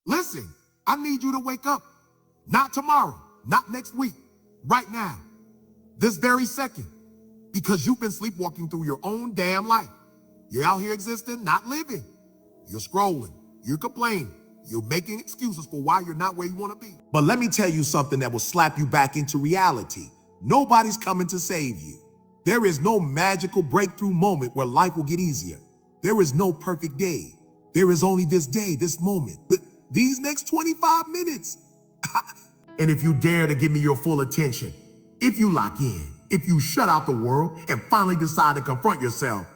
Listen, I need you to wake up. Not tomorrow, not next week, right now, this very second, because you've been sleepwalking through your own damn life. You're out here existing, not living. You're scrolling, you're complaining, you're making excuses for why you're not where you want to be. But let me tell you something that will slap you back into reality. Nobody's coming to save you. There is no magical breakthrough moment where life will get easier. There is no perfect day. There is only this day, this moment, these next 25 minutes. And if you dare to give me your full attention, if you lock in, if you shut out the world and finally decide to confront yourself,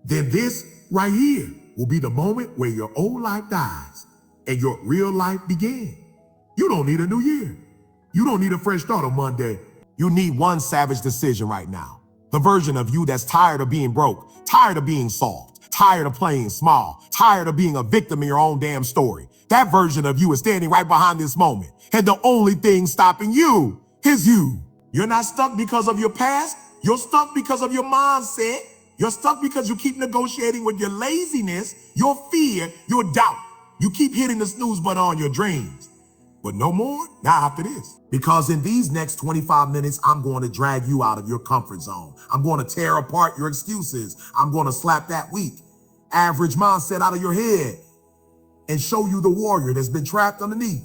then this right here will be the moment where your old life dies and your real life begins. You don't need a new year. You don't need a fresh start on Monday. You need one savage decision right now. The version of you that's tired of being broke, tired of being soft, tired of playing small, tired of being a victim in your own damn story. That version of you is standing right behind this moment. And the only thing stopping you is you. You're not stuck because of your past. You're stuck because of your mindset. You're stuck because you keep negotiating with your laziness, your fear, your doubt. You keep hitting the snooze button on your dreams. But no more, not after this. Because in these next 25 minutes, I'm going to drag you out of your comfort zone. I'm going to tear apart your excuses. I'm going to slap that weak, average mindset out of your head and show you the warrior that's been trapped underneath.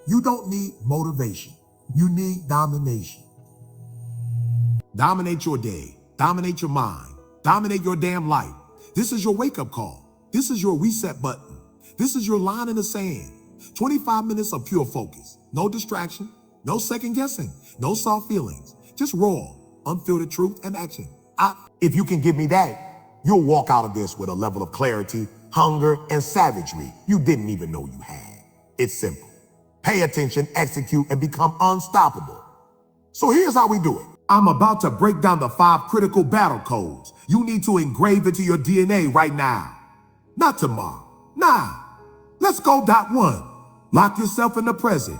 You don't need motivation. You need domination. Dominate your day. Dominate your mind. Dominate your damn life. This is your wake-up call. This is your reset button. This is your line in the sand. 25 minutes of pure focus. No distraction. No second guessing. No soft feelings. Just raw, unfiltered truth and action. If you can give me that, you'll walk out of this with a level of clarity, hunger, and savagery you didn't even know you had. It's simple. Pay attention, execute, and become unstoppable. So here's how we do it. I'm about to break down the 5 critical battle codes you need to engrave into your DNA right now. Not tomorrow. Now. Let's go. Dot 1. Lock yourself in the present.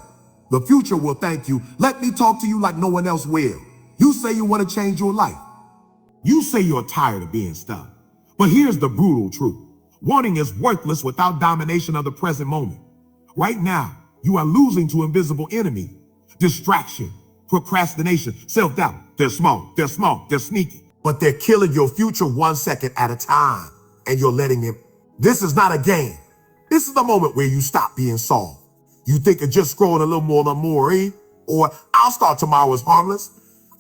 The future will thank you. Let me talk to you like no one else will. You say you want to change your life. You say you're tired of being stuck. But here's the brutal truth. Wanting is worthless without domination of the present moment. Right now, you are losing to invisible enemy, distraction, procrastination, self-doubt. They're small, they're sneaky, but they're killing your future 1 second at a time, and you're letting them. This is not a game. This is the moment where you stop being soft. You think of just scrolling a little more, or I'll start tomorrow is harmless.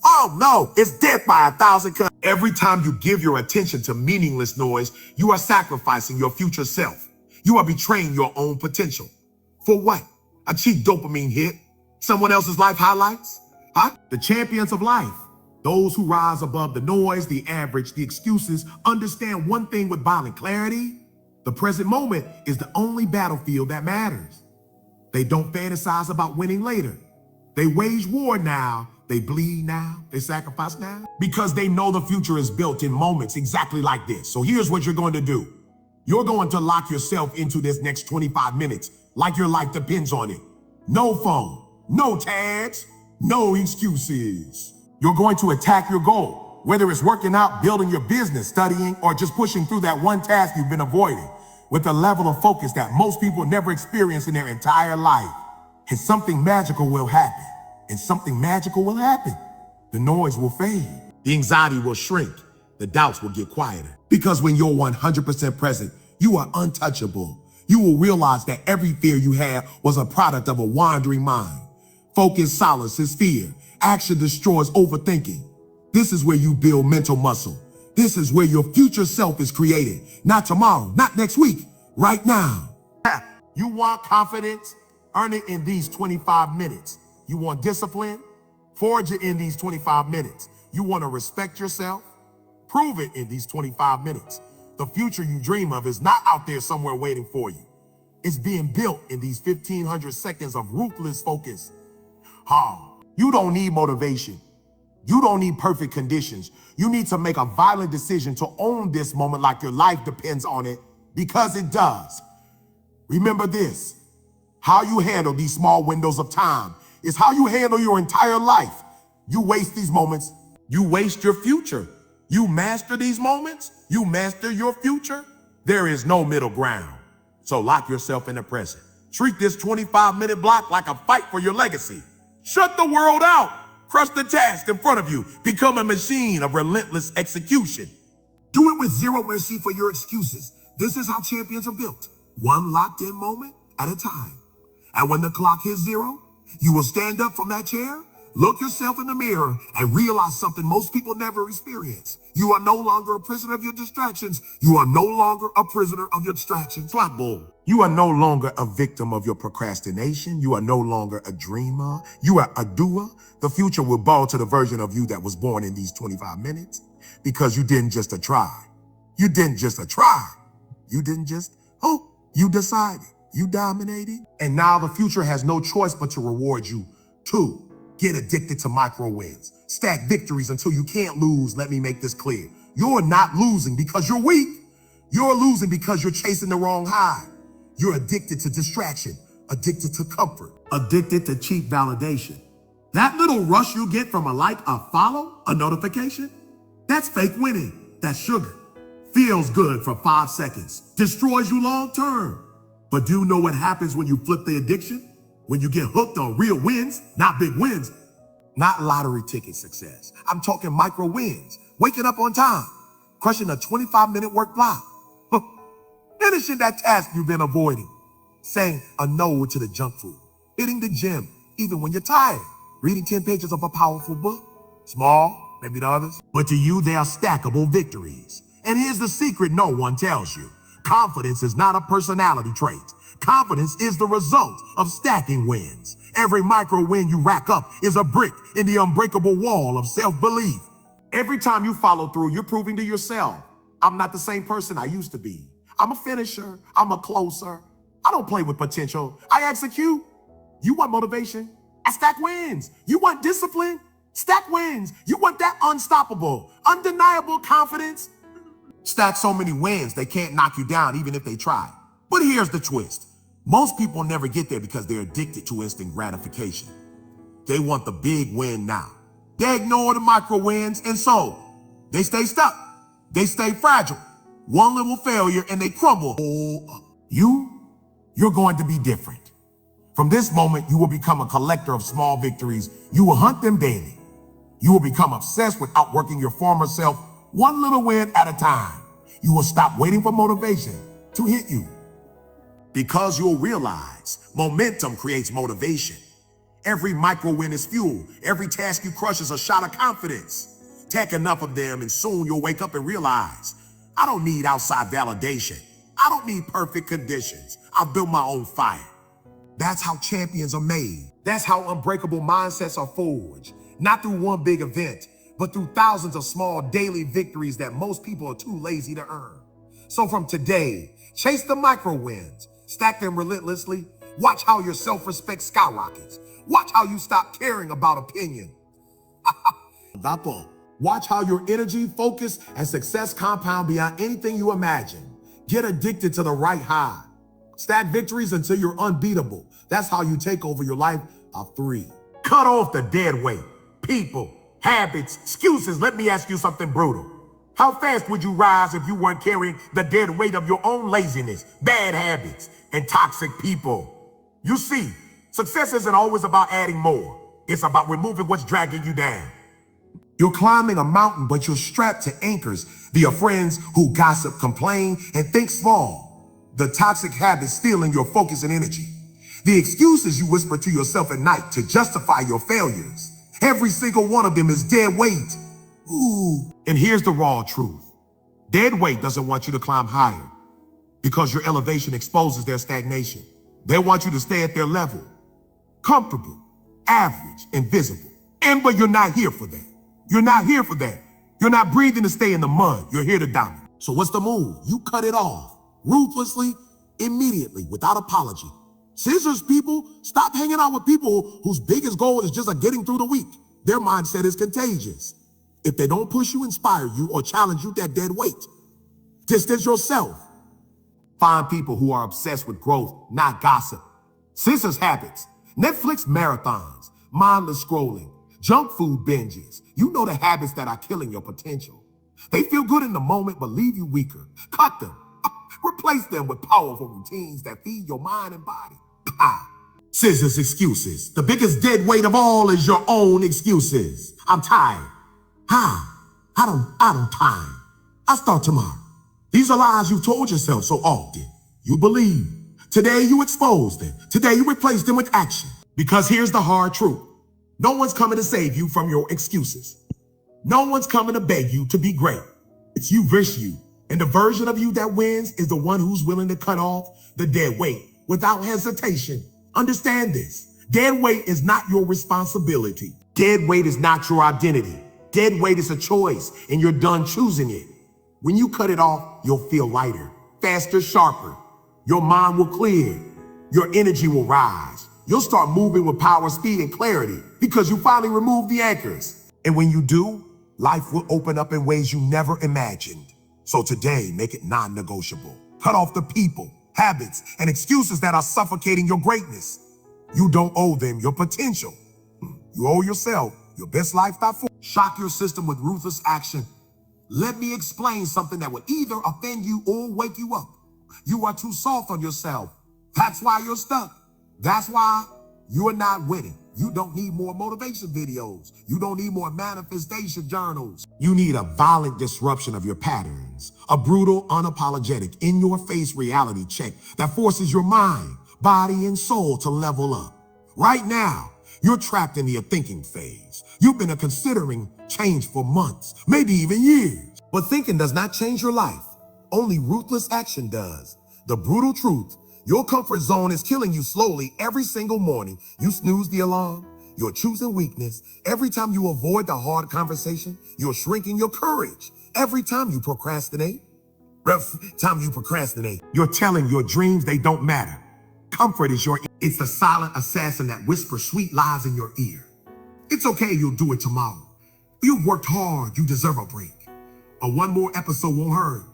Oh no, it's death by 1,000 cuts. Every time you give your attention to meaningless noise, you are sacrificing your future self. You are betraying your own potential. For what? A cheap dopamine hit? Someone else's life highlights? The champions of life. Those who rise above the noise, the average, the excuses, understand one thing with violent clarity. The present moment is the only battlefield that matters. They don't fantasize about winning later. They wage war now. They bleed now. They sacrifice now. Because they know the future is built in moments exactly like this. So here's what you're going to do. You're going to lock yourself into this next 25 minutes like your life depends on it. No phone, no tags, no excuses. You're going to attack your goal, whether it's working out, building your business, studying, or just pushing through that one task you've been avoiding with a level of focus that most people never experience in their entire life. And something magical will happen. And something magical will happen. The noise will fade. The anxiety will shrink. The doubts will get quieter. Because when you're 100% present, you are untouchable. You will realize that every fear you had was a product of a wandering mind. Focus silences fear. Action destroys overthinking. This is where you build mental muscle. This is where your future self is created. Not tomorrow, not next week, right now. You want confidence? Earn it in these 25 minutes. You want discipline? Forge it in these 25 minutes. You want to respect yourself? Prove it in these 25 minutes. The future you dream of is not out there somewhere waiting for you. It's being built in these 1,500 seconds of ruthless focus. You don't need motivation. You don't need perfect conditions. You need to make a violent decision to own this moment like your life depends on it, because it does. Remember this. How you handle these small windows of time is how you handle your entire life. You waste these moments, you waste your future. You master these moments, you master your future. There is no middle ground. So lock yourself in the present. Treat this 25-minute block like a fight for your legacy. Shut the world out. Crush the task in front of you. Become a machine of relentless execution. Do it with zero mercy for your excuses. This is how champions are built. One locked-in moment at a time. And when the clock hits zero, you will stand up from that chair, look yourself in the mirror, and realize something most people never experience. You are no longer a prisoner of your distractions. You are no longer a prisoner of your distractions. Slap bull. You are no longer a victim of your procrastination. You are no longer a dreamer. You are a doer. The future will bow to the version of you that was born in these 25 minutes because you didn't just try. You didn't just try. You didn't just hope. You decided. You dominated. And now the future has no choice but to reward you. 2. Get addicted to micro wins. Stack victories until you can't lose. Let me make this clear. You're not losing because you're weak. You're losing because you're chasing the wrong high. You're addicted to distraction, addicted to comfort, addicted to cheap validation. That little rush you get from a like, a follow, a notification, that's fake winning. That's sugar. Feels good for 5 seconds, destroys you long term. But do you know what happens when you flip the addiction? When you get hooked on real wins, not big wins, not lottery ticket success. I'm talking micro wins, waking up on time, crushing a 25-minute work block, finishing that task you've been avoiding, saying a no to the junk food, hitting the gym, even when you're tired, reading 10 pages of a powerful book, small, maybe to others, but to you, they are stackable victories. And here's the secret no one tells you. Confidence is not a personality trait. Confidence is the result of stacking wins. Every micro win you rack up is a brick in the unbreakable wall of self-belief. Every time you follow through, you're proving to yourself, I'm not the same person I used to be. I'm a finisher. I'm a closer. I don't play with potential. I execute. You want motivation? I stack wins. You want discipline? Stack wins. You want that unstoppable, undeniable confidence? Stack so many wins, they can't knock you down even if they try. But here's the twist. Most people never get there because they're addicted to instant gratification. They want the big win now. They ignore the micro wins, and so they stay stuck. They stay fragile. One little failure and they crumble. You're going to be different. From this moment, you will become a collector of small victories. You will hunt them daily. You will become obsessed with outworking your former self, one little win at a time. You will stop waiting for motivation to hit you. Because you'll realize momentum creates motivation. Every micro win is fuel. Every task you crush is a shot of confidence. Take enough of them and soon you'll wake up and realize, I don't need outside validation. I don't need perfect conditions. I've built my own fire. That's how champions are made. That's how unbreakable mindsets are forged. Not through one big event, but through thousands of small daily victories that most people are too lazy to earn. So from today, chase the micro wins, stack them relentlessly, watch how your self-respect skyrockets. Watch how you stop caring about opinion. Watch how your energy, focus, and success compound beyond anything you imagine. Get addicted to the right high. Stack victories until you're unbeatable. That's how you take over your life of 3. Cut off the dead weight. People, habits, excuses. Let me ask you something brutal. How fast would you rise if you weren't carrying the dead weight of your own laziness, bad habits, and toxic people? You see, success isn't always about adding more. It's about removing what's dragging you down. You're climbing a mountain, but you're strapped to anchors via friends who gossip, complain, and think small. The toxic habits stealing your focus and energy. The excuses you whisper to yourself at night to justify your failures. Every single one of them is dead weight. And here's the raw truth. Dead weight doesn't want you to climb higher because your elevation exposes their stagnation. They want you to stay at their level, comfortable, average, invisible. But you're not here for that. You're not here for that. You're not breathing to stay in the mud. You're here to dominate. So what's the move? You cut it off ruthlessly, immediately, without apology. Scissors, people. Stop hanging out with people whose biggest goal is just getting through the week. Their mindset is contagious. If they don't push you, inspire you, or challenge you, that dead weight. Distance yourself. Find people who are obsessed with growth, not gossip. Scissors habits, Netflix marathons, mindless scrolling, junk food binges. You know the habits that are killing your potential. They feel good in the moment, but leave you weaker. Cut them. Replace them with powerful routines that feed your mind and body. Ha! Scissors excuses. The biggest dead weight of all is your own excuses. I'm tired. I don't time. I'll start tomorrow. These are lies you've told yourself so often. You believe. Today you expose them. Today you replace them with action. Because here's the hard truth. No one's coming to save you from your excuses. No one's coming to beg you to be great. It's you versus you. And the version of you that wins is the one who's willing to cut off the dead weight without hesitation. Understand this. Dead weight is not your responsibility. Dead weight is not your identity. Dead weight is a choice, and you're done choosing it. When you cut it off, you'll feel lighter, faster, sharper. Your mind will clear. Your energy will rise. You'll start moving with power, speed, and clarity because you finally removed the anchors. And when you do, life will open up in ways you never imagined. So today, make it non-negotiable. Cut off the people, habits, and excuses that are suffocating your greatness. You don't owe them your potential. You owe yourself your best life. Shock your system with ruthless action. Let me explain something that will either offend you or wake you up. You are too soft on yourself. That's why you're stuck. That's why you're not winning. You don't need more motivation videos. You don't need more manifestation journals. You need a violent disruption of your patterns, a brutal, unapologetic, in-your-face reality check that forces your mind, body, and soul to level up. Right now, you're trapped in the thinking phase. You've been considering change for months, maybe even years. But thinking does not change your life. Only ruthless action does. The brutal truth, your comfort zone is killing you slowly every single morning. You snooze the alarm, you're choosing weakness. Every time you avoid the hard conversation, you're shrinking your courage. Every time you procrastinate, you're telling your dreams they don't matter. Comfort is it's the silent assassin that whispers sweet lies in your ear. It's okay, you'll do it tomorrow. You've worked hard, you deserve a break. But one more episode won't hurt.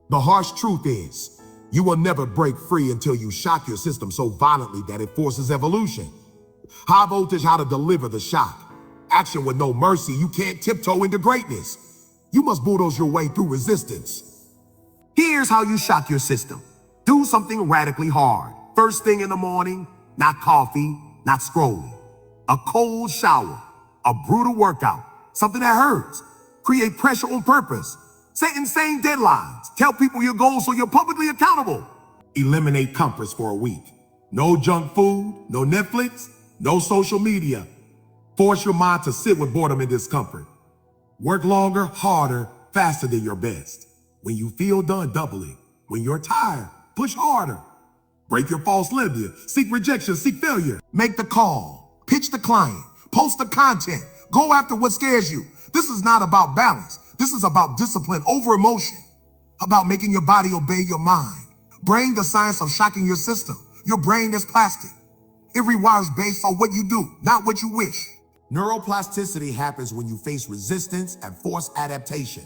The harsh truth is, you will never break free until you shock your system so violently that it forces evolution. High voltage, how to deliver the shock. Action with no mercy, you can't tiptoe into greatness. You must bulldoze your way through resistance. Here's how you shock your system. Do something radically hard. First thing in the morning, not coffee, not scrolling. A cold shower, a brutal workout, something that hurts. Create pressure on purpose. Set insane deadlines. Tell people your goals so you're publicly accountable. Eliminate comforts for a week. No junk food, no Netflix, no social media. Force your mind to sit with boredom and discomfort. Work longer, harder, faster than your best. When you feel done, double it. When you're tired, push harder. Break your false liberty. Seek rejection, seek failure. Make the call. Pitch the client. Post the content. Go after what scares you. This is not about balance. This is about discipline over emotion. About making your body obey your mind. Bring the science of shocking your system. Your brain is plastic. It rewires based on what you do, not what you wish. Neuroplasticity happens when you face resistance and force adaptation.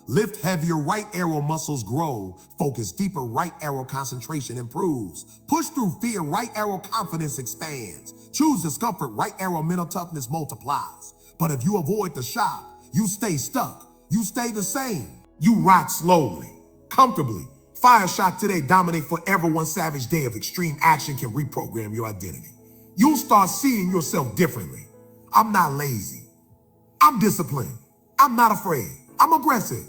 Lift heavier, right arrow muscles grow. Focus deeper, right arrow concentration improves. Push through fear, right arrow confidence expands. Choose discomfort, right arrow mental toughness multiplies. But if you avoid the shock, you stay stuck. You stay the same. You rot slowly, comfortably. Fire shock today, dominate forever. One savage day of extreme action can reprogram your identity. You'll start seeing yourself differently. I'm not lazy. I'm disciplined. I'm not afraid. I'm aggressive.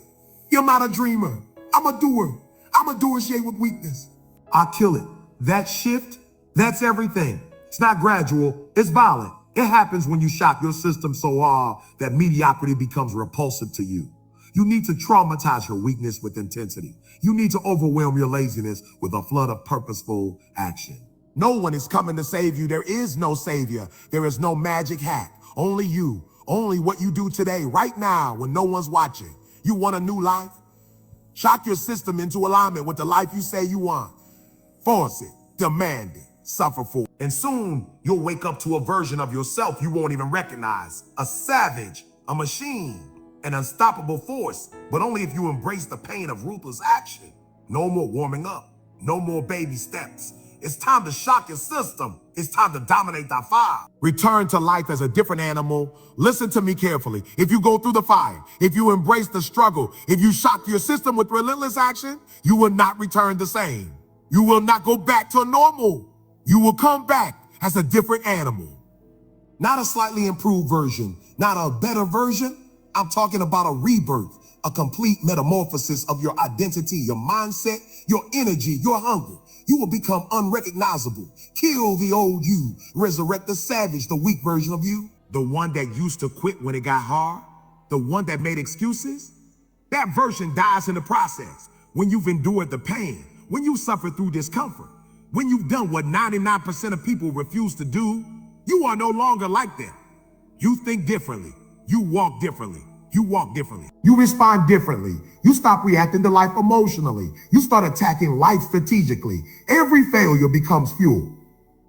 You're not a dreamer. I'm a doer. I'm a doer shade with weakness. I'll kill it. That shift, that's everything. It's not gradual, it's violent. It happens when you shock your system so hard that mediocrity becomes repulsive to you. You need to traumatize your weakness with intensity. You need to overwhelm your laziness with a flood of purposeful action. No one is coming to save you. There is no savior. There is no magic hack. Only you. Only what you do today, right now, when no one's watching. You want a new life? Shock your system into alignment with the life you say you want. Force it, demand it, suffer for it. And soon, you'll wake up to a version of yourself you won't even recognize. A savage, a machine, an unstoppable force, but only if you embrace the pain of ruthless action. No more warming up, no more baby steps. It's time to shock your system. It's time to dominate the fire. Return to life as a different animal. Listen to me carefully. If you go through the fire, if you embrace the struggle, if you shock your system with relentless action, you will not return the same. You will not go back to normal. You will come back as a different animal. Not a slightly improved version, not a better version. I'm talking about a rebirth, a complete metamorphosis of your identity, your mindset, your energy, your hunger. You will become unrecognizable. Kill the old you. Resurrect the savage, the weak version of you. The one that used to quit when it got hard. The one that made excuses. That version dies in the process. When you've endured the pain, when you suffer through discomfort, when you've done what 99% of people refuse to do, you are no longer like them. You think differently. You walk differently. You walk differently. You respond differently. You stop reacting to life emotionally. You start attacking life strategically. Every failure becomes fuel.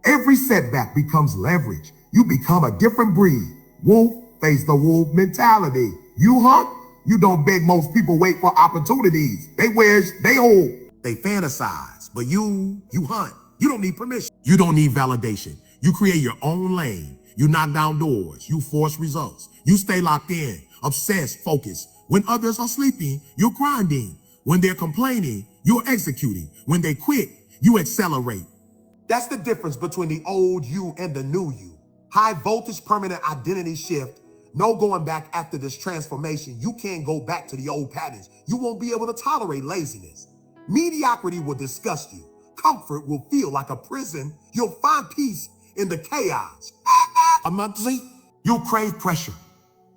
Every setback becomes leverage. You become a different breed. Wolf face the wolf mentality. You hunt. You don't beg. Most people wait for opportunities. They wish, they hope, they fantasize. But you hunt. You don't need permission. You don't need validation. You create your own lane. You knock down doors. You force results. You stay locked in, obsessed, focused. When others are sleeping, you're grinding. When they're complaining, you're executing. When they quit, you accelerate. That's the difference between the old you and the new you. High voltage permanent identity shift. No going back after this transformation. You can't go back to the old patterns. You won't be able to tolerate laziness. Mediocrity will disgust you. Comfort will feel like a prison. You'll find peace in the chaos. You'll crave pressure.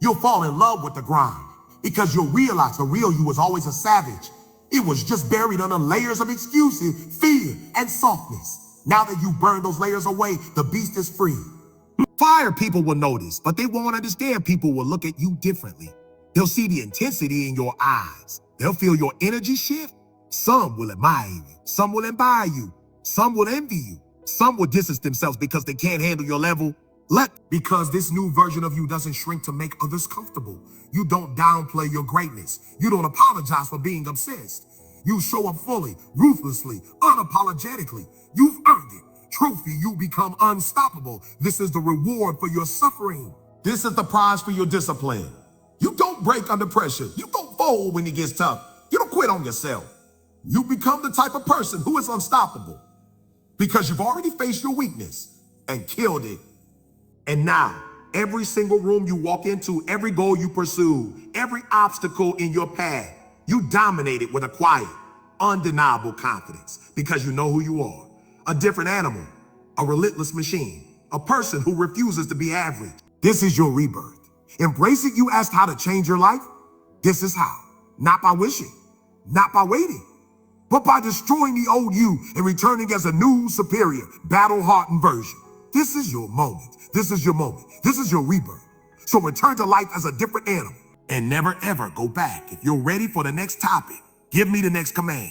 You'll fall in love with the grind because you'll realize the real you was always a savage. It was just buried under layers of excuses, fear, and softness. Now that you burn those layers away, the beast is free. Fire people will notice, but they won't understand. People will look at you differently. They'll see the intensity in your eyes. They'll feel your energy shift. Some will admire you. Some will admire you. Some will envy you. Some will distance themselves because they can't handle your level. Because this new version of you doesn't shrink to make others comfortable. You don't downplay your greatness. You don't apologize for being obsessed. You show up fully, ruthlessly, unapologetically. You've earned it. Trophy, you become unstoppable. This is the reward for your suffering. This is the prize for your discipline. You don't break under pressure. You don't fold when it gets tough. You don't quit on yourself. You become the type of person who is unstoppable because you've already faced your weakness and killed it. And now, every single room you walk into, every goal you pursue, every obstacle in your path, you dominate it with a quiet, undeniable confidence because you know who you are. A different animal, a relentless machine, a person who refuses to be average. This is your rebirth. Embracing you asked how to change your life? This is how. Not by wishing, not by waiting, but by destroying the old you and returning as a new, superior, battle-hardened version. This is your moment. This is your moment. This is your rebirth. So return to life as a different animal and never ever go back. If you're ready for the next topic, give me the next command.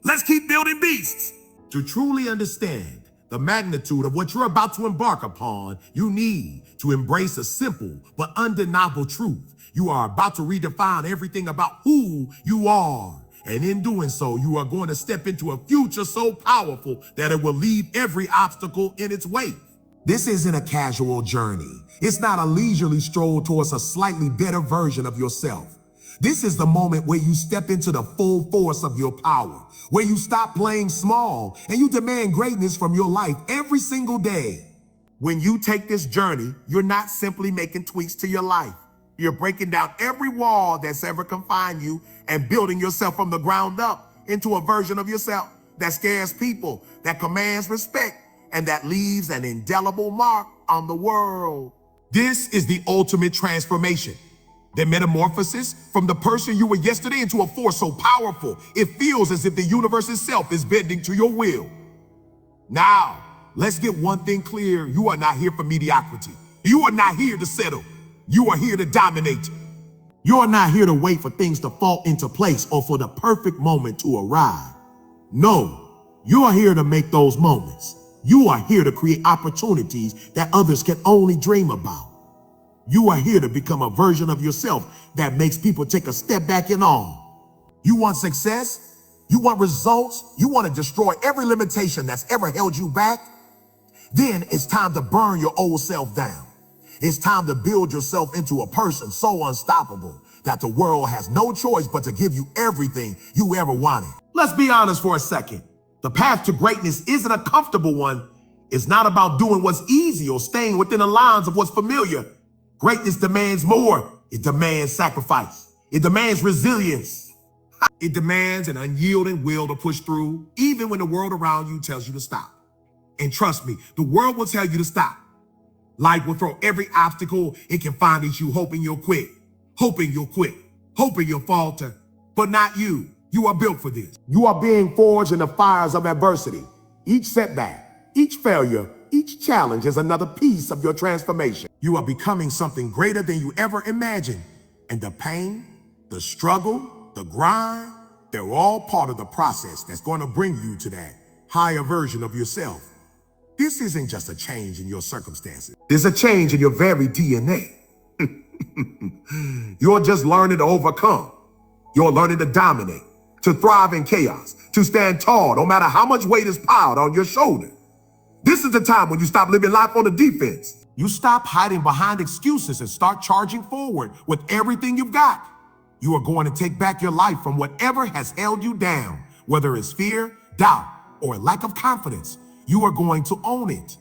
Let's keep building beasts. To truly understand the magnitude of what you're about to embark upon, you need to embrace a simple but undeniable truth. You are about to redefine everything about who you are. And in doing so, you are going to step into a future so powerful that it will leave every obstacle in its way. This isn't a casual journey. It's not a leisurely stroll towards a slightly better version of yourself. This is the moment where you step into the full force of your power, where you stop playing small and you demand greatness from your life every single day. When you take this journey, you're not simply making tweaks to your life. You're breaking down every wall that's ever confined you and building yourself from the ground up into a version of yourself that scares people, that commands respect, and that leaves an indelible mark on the world. This is the ultimate transformation. The metamorphosis from the person you were yesterday into a force so powerful, it feels as if the universe itself is bending to your will. Now, let's get one thing clear. You are not here for mediocrity. You are not here to settle. You are here to dominate. You are not here to wait for things to fall into place or for the perfect moment to arrive. No, you are here to make those moments. You are here to create opportunities that others can only dream about. You are here to become a version of yourself that makes people take a step back in awe. You want success? You want results? You want to destroy every limitation that's ever held you back? Then it's time to burn your old self down. It's time to build yourself into a person so unstoppable that the world has no choice but to give you everything you ever wanted. Let's be honest for a second. The path to greatness isn't a comfortable one. It's not about doing what's easy or staying within the lines of what's familiar. Greatness demands more. It demands sacrifice. It demands resilience. It demands an unyielding will to push through, even when the world around you tells you to stop. And trust me, the world will tell you to stop. Life will throw every obstacle it can find at you, hoping you'll quit, hoping you'll falter. But not you. You are built for this. You are being forged in the fires of adversity. Each setback, each failure, each challenge is another piece of your transformation. You are becoming something greater than you ever imagined. And the pain, the struggle, the grind, they're all part of the process that's going to bring you to that higher version of yourself. This isn't just a change in your circumstances. There's a change in your very DNA. You're just learning to overcome. You're learning to dominate, to thrive in chaos, to stand tall no matter how much weight is piled on your shoulder. This is the time when you stop living life on the defense. You stop hiding behind excuses and start charging forward with everything you've got. You are going to take back your life from whatever has held you down, whether it's fear, doubt, or a lack of confidence. You are going to own it.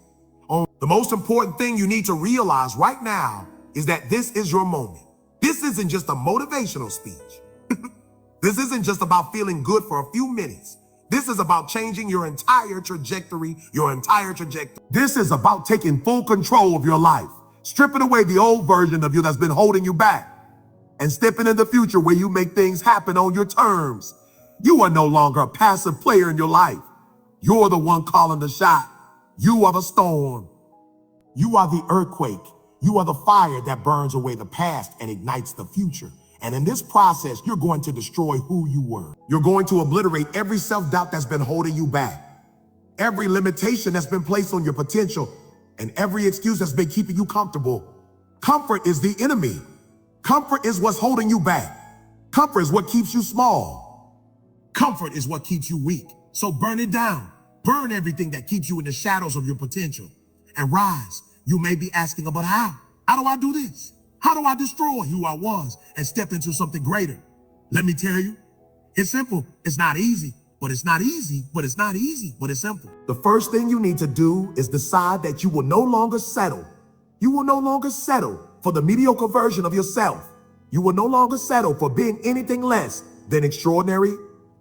The most important thing you need to realize right now is that this is your moment. This isn't just a motivational speech. This isn't just about feeling good for a few minutes. This is about changing your entire trajectory, This is about taking full control of your life, stripping away the old version of you that's been holding you back, and stepping in the future where you make things happen on your terms. You are no longer a passive player in your life. You're the one calling the shot. You are the storm. You are the earthquake. You are the fire that burns away the past and ignites the future. And in this process, you're going to destroy who you were. You're going to obliterate every self-doubt that's been holding you back, every limitation that's been placed on your potential, and every excuse that's been keeping you comfortable. Comfort is the enemy. Comfort is what's holding you back. Comfort is what keeps you small. Comfort is what keeps you weak. So burn it down. Burn everything that keeps you in the shadows of your potential and rise. You may be asking about how? How do I do this? How do I destroy who I was and step into something greater? Let me tell you, it's simple. It's not easy, but it's not easy, but it's not easy, but it's simple. The first thing you need to do is decide that you will no longer settle. You will no longer settle for the mediocre version of yourself. You will no longer settle for being anything less than extraordinary.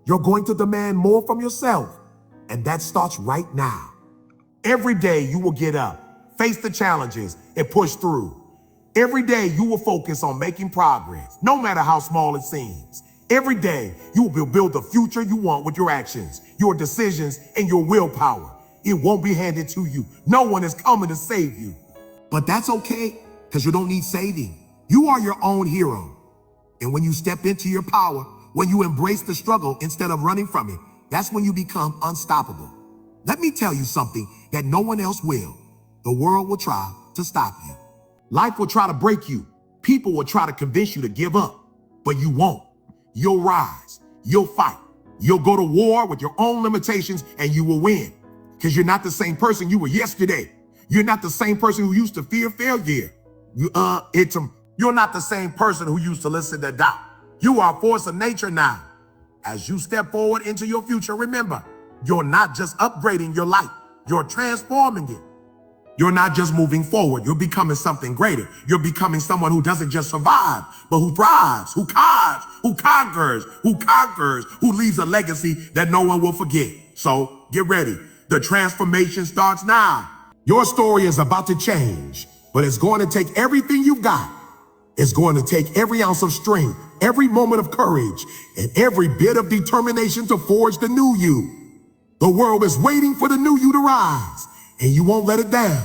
You're going to demand more from yourself, and that starts right now. Every day you will get up, face the challenges, and push through. Every day you will focus on making progress, no matter how small it seems. Every day you will build the future you want with your actions, your decisions, and your willpower. It won't be handed to you. No one is coming to save you. But that's okay, because you don't need saving. You are your own hero. And when you step into your power, when you embrace the struggle instead of running from it, that's when you become unstoppable. Let me tell you something that no one else will. The world will try to stop you. Life will try to break you. People will try to convince you to give up, but you won't. You'll rise. You'll fight. You'll go to war with your own limitations and you will win, because you're not the same person you were yesterday. You're not the same person who used to fear failure. You're not the same person who used to listen to doubt. You are a force of nature now. As you step forward into your future, remember, you're not just upgrading your life. You're transforming it. You're not just moving forward. You're becoming something greater. You're becoming someone who doesn't just survive, but who thrives, who conquers, who leaves a legacy that no one will forget. So get ready. The transformation starts now. Your story is about to change, but it's going to take everything you've got. It's going to take every ounce of strength, every moment of courage, and every bit of determination to forge the new you. The world is waiting for the new you to rise, and you won't let it down.